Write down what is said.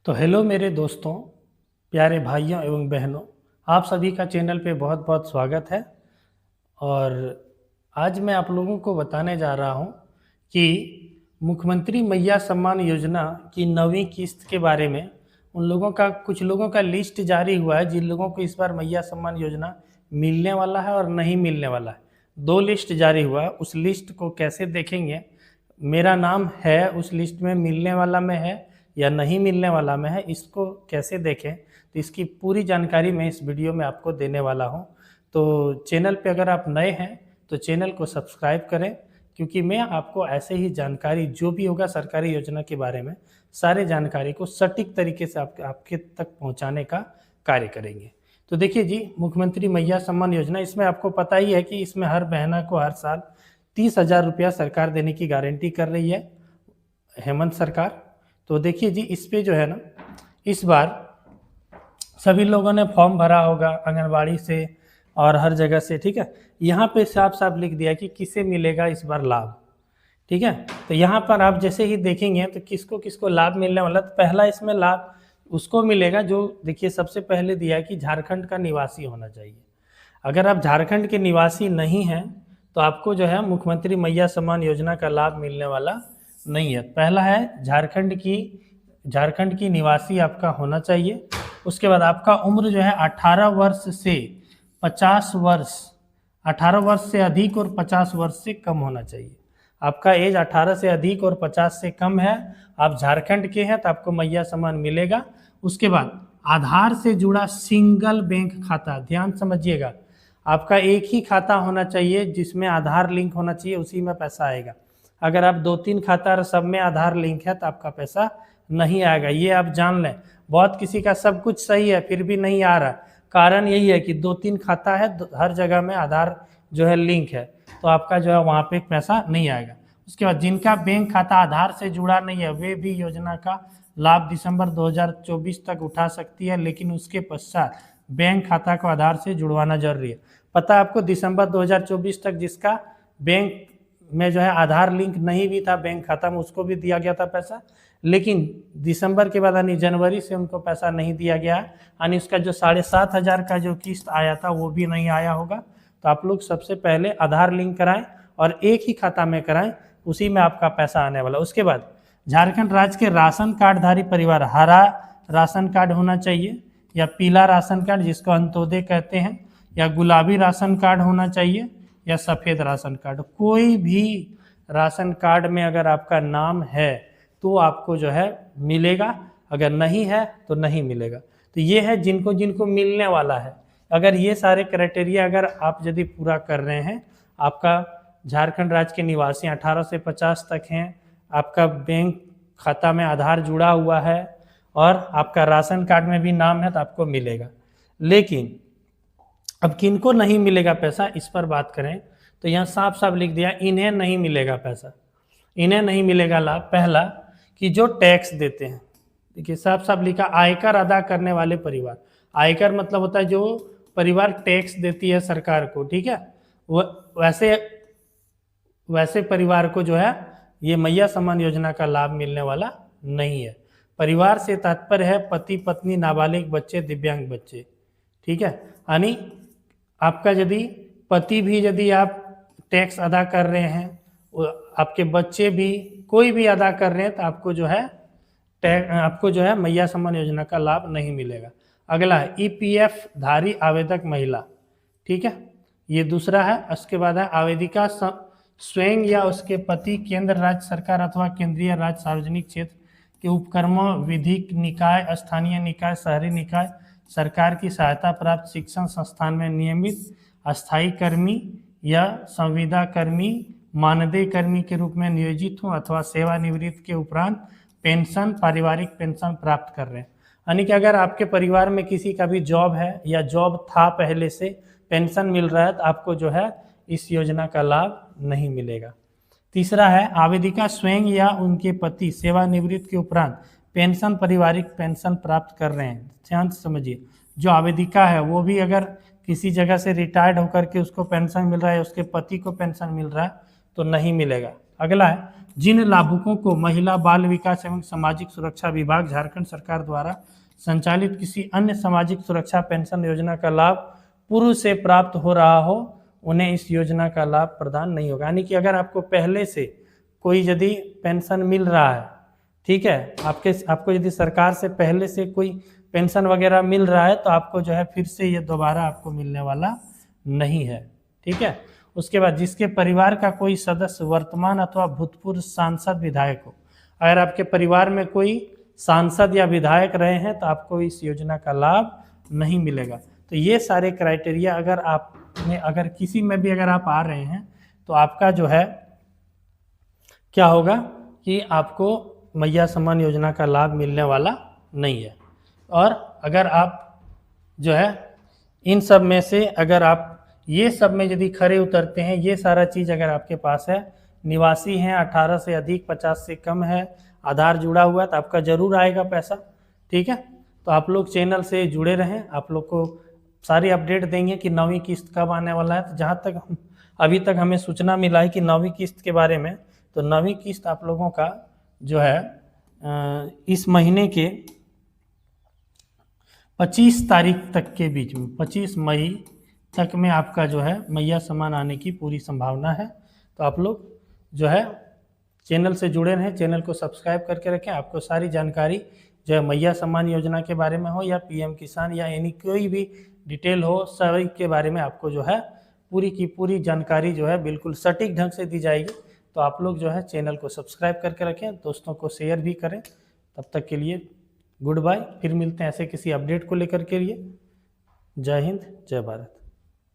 तो हेलो मेरे दोस्तों, प्यारे भाइयों एवं बहनों, आप सभी का चैनल पे बहुत बहुत स्वागत है। और आज मैं आप लोगों को बताने जा रहा हूँ कि मुख्यमंत्री मैया सम्मान योजना की 9वीं किस्त के बारे में उन लोगों का कुछ लोगों का लिस्ट जारी हुआ है जिन लोगों को इस बार मैया सम्मान योजना मिलने वाला है और नहीं मिलने वाला है। 2 लिस्ट जारी हुआ है, उस लिस्ट को कैसे देखेंगे, मेरा नाम है उस लिस्ट में मिलने वाला में है या नहीं मिलने वाला में है, इसको कैसे देखें, तो इसकी पूरी जानकारी मैं इस वीडियो में आपको देने वाला हूं। तो चैनल पे अगर आप नए हैं तो चैनल को सब्सक्राइब करें, क्योंकि मैं आपको ऐसे ही जानकारी जो भी होगा सरकारी योजना के बारे में सारे जानकारी को सटीक तरीके से आपके तक पहुंचाने का कार्य करेंगे। तो देखिए जी, मुख्यमंत्री मैया सम्मान योजना, इसमें आपको पता ही है कि इसमें हर बहना को हर साल 30,000 रुपया सरकार देने की गारंटी कर रही है, हेमंत सरकार। तो देखिए जी, इस पे जो है ना, इस बार सभी लोगों ने फॉर्म भरा होगा आंगनबाड़ी से और हर जगह से, ठीक है। यहाँ पे साफ साफ लिख दिया कि किसे मिलेगा इस बार लाभ, ठीक है। तो यहाँ पर आप जैसे ही देखेंगे तो किसको किसको लाभ मिलने वाला, तो पहला इसमें लाभ उसको मिलेगा जो, देखिए सबसे पहले दिया है कि झारखंड का निवासी होना चाहिए। अगर आप झारखंड के निवासी नहीं हैं तो आपको जो है मुख्यमंत्री मैया सम्मान योजना का लाभ मिलने वाला नहीं है। पहला है झारखंड की निवासी आपका होना चाहिए। उसके बाद आपका उम्र जो है 18 वर्ष से 50 वर्ष, 18 वर्ष से अधिक और 50 वर्ष से कम होना चाहिए। आपका एज 18 से अधिक और 50 से कम है, आप झारखंड के हैं तो आपको मैया सम्मान मिलेगा। उसके बाद आधार से जुड़ा सिंगल बैंक खाता, ध्यान समझिएगा, आपका एक ही खाता होना चाहिए जिसमें आधार लिंक होना चाहिए, उसी में पैसा आएगा। अगर आप 2-3 खाता और सब में आधार लिंक है तो आपका पैसा नहीं आएगा, ये आप जान लें। बहुत किसी का सब कुछ सही है फिर भी नहीं आ रहा, कारण यही है कि 2-3 खाता है, हर जगह में आधार जो है लिंक है, तो आपका जो है वहाँ पे पैसा नहीं आएगा। उसके बाद जिनका बैंक खाता आधार से जुड़ा नहीं है वे भी योजना का लाभ दिसंबर 2024 तक उठा सकती है, लेकिन उसके पश्चात बैंक खाता को आधार से जुड़वाना जरूरी है। पता है आपको, दिसंबर 2024 तक जिसका बैंक में जो है आधार लिंक नहीं भी था बैंक खाता में, उसको भी दिया गया था पैसा, लेकिन दिसंबर के बाद यानी जनवरी से उनको पैसा नहीं दिया गया, यानी उसका जो 7,500 का जो किस्त आया था वो भी नहीं आया होगा। तो आप लोग सबसे पहले आधार लिंक कराएं और एक ही खाता में कराएं, उसी में आपका पैसा आने वाला। उसके बाद झारखंड राज्य के राशन कार्डधारी परिवार, हरा राशन कार्ड होना चाहिए या पीला राशन कार्ड जिसको अंत्योदय कहते हैं, या गुलाबी राशन कार्ड होना चाहिए या सफ़ेद राशन कार्ड। कोई भी राशन कार्ड में अगर आपका नाम है तो आपको जो है मिलेगा, अगर नहीं है तो नहीं मिलेगा। तो ये है जिनको जिनको मिलने वाला है। अगर ये सारे क्राइटेरिया अगर आप यदि पूरा कर रहे हैं, आपका झारखंड राज्य के निवासी 18 से 50 तक हैं, आपका बैंक खाता में आधार जुड़ा हुआ है और आपका राशन कार्ड में भी नाम है, तो आपको मिलेगा। लेकिन अब किनको नहीं मिलेगा पैसा, इस पर बात करें तो यहाँ साफ साफ लिख दिया इन्हें नहीं मिलेगा पैसा, इन्हें नहीं मिलेगा लाभ। पहला कि जो टैक्स देते हैं, देखिए साफ साफ लिखा आयकर अदा करने वाले परिवार। आयकर मतलब होता है जो परिवार टैक्स देती है सरकार को, ठीक है, वैसे परिवार को जो है ये मैया सम्मान योजना का लाभ मिलने वाला नहीं है। परिवार से तात्पर्य है पति पत्नी, नाबालिग बच्चे, दिव्यांग बच्चे, ठीक है। यानी आपका यदि पति भी यदि आप टैक्स अदा कर रहे हैं, आपके बच्चे भी कोई भी अदा कर रहे हैं, तो आपको जो है मैया सम्मान योजना का लाभ नहीं मिलेगा। अगला है ईपीएफ धारी आवेदक महिला, ठीक है, ये दूसरा है। उसके बाद है आवेदिका स्वयं या उसके पति केंद्र राज्य सरकार अथवा केंद्रीय राज्य सार्वजनिक क्षेत्र के उपक्रमों, विधिक निकाय, स्थानीय निकाय, शहरी निकाय, सरकार की सहायता प्राप्त शिक्षण संस्थान में नियमित अस्थायी कर्मी या संविदा कर्मी, मानदेय कर्मी के रूप में नियोजित हों अथवा सेवानिवृत्ति के उपरांत पेंशन, पारिवारिक पेंशन प्राप्त कर रहे हैं। यानी कि अगर आपके परिवार में किसी का भी जॉब है या जॉब था पहले से, पेंशन मिल रहा है, तो आपको जो है इस योजना का लाभ नहीं मिलेगा। तीसरा है आवेदिका स्वयं या उनके पति सेवानिवृत्ति के उपरांत पेंशन, पारिवारिक पेंशन प्राप्त कर रहे हैं। ध्यान से समझिए, जो आवेदिका है वो भी अगर किसी जगह से रिटायर्ड होकर के उसको पेंशन मिल रहा है, उसके पति को पेंशन मिल रहा है, तो नहीं मिलेगा। अगला है, जिन लाभुकों को महिला बाल विकास एवं सामाजिक सुरक्षा विभाग झारखंड सरकार द्वारा संचालित किसी अन्य सामाजिक सुरक्षा पेंशन योजना का लाभ पूर्व से प्राप्त हो रहा हो, उन्हें इस योजना का लाभ प्रदान नहीं होगा। यानी कि अगर आपको पहले से कोई यदि पेंशन मिल रहा है, ठीक है, आपको यदि सरकार से पहले से कोई पेंशन वगैरह मिल रहा है, तो आपको जो है फिर से ये दोबारा आपको मिलने वाला नहीं है, ठीक है। उसके बाद, जिसके परिवार का कोई सदस्य वर्तमान अथवा भूतपूर्व सांसद विधायक हो, अगर आपके परिवार में कोई सांसद या विधायक रहे हैं तो आपको इस योजना का लाभ नहीं मिलेगा। तो ये सारे क्राइटेरिया अगर किसी में भी अगर आप आ रहे हैं तो आपका जो है क्या होगा कि आपको मैया सम्मान योजना का लाभ मिलने वाला नहीं है। और अगर आप जो है इन सब में से अगर आप ये सब में यदि खरे उतरते हैं, ये सारा चीज़ अगर आपके पास है, निवासी हैं, 18 से अधिक, 50 से कम है, आधार जुड़ा हुआ है, तो आपका जरूर आएगा पैसा, ठीक है। तो आप लोग चैनल से जुड़े रहें, आप लोग को सारी अपडेट देंगे कि 9वीं किस्त कब आने वाला है। तो जहाँ तक अभी तक हमें सूचना मिला है कि 9वीं किस्त के बारे में, तो 9वीं किस्त आप लोगों का जो है इस महीने के 25 तारीख तक के बीच में, 25 मई तक में आपका जो है मैया सम्मान आने की पूरी संभावना है। तो आप लोग जो है चैनल से जुड़े रहें, चैनल को सब्सक्राइब करके रखें। आपको सारी जानकारी जो है मैया सम्मान योजना के बारे में हो या पीएम किसान या यानी कोई भी डिटेल हो, सभी के बारे में आपको जो है पूरी की पूरी जानकारी जो है बिल्कुल सटीक ढंग से दी जाएगी। तो आप लोग जो है चैनल को सब्सक्राइब करके रखें, दोस्तों को शेयर भी करें। तब तक के लिए गुड बाय, फिर मिलते हैं ऐसे किसी अपडेट को लेकर के लिए। जय हिंद, जय भारत।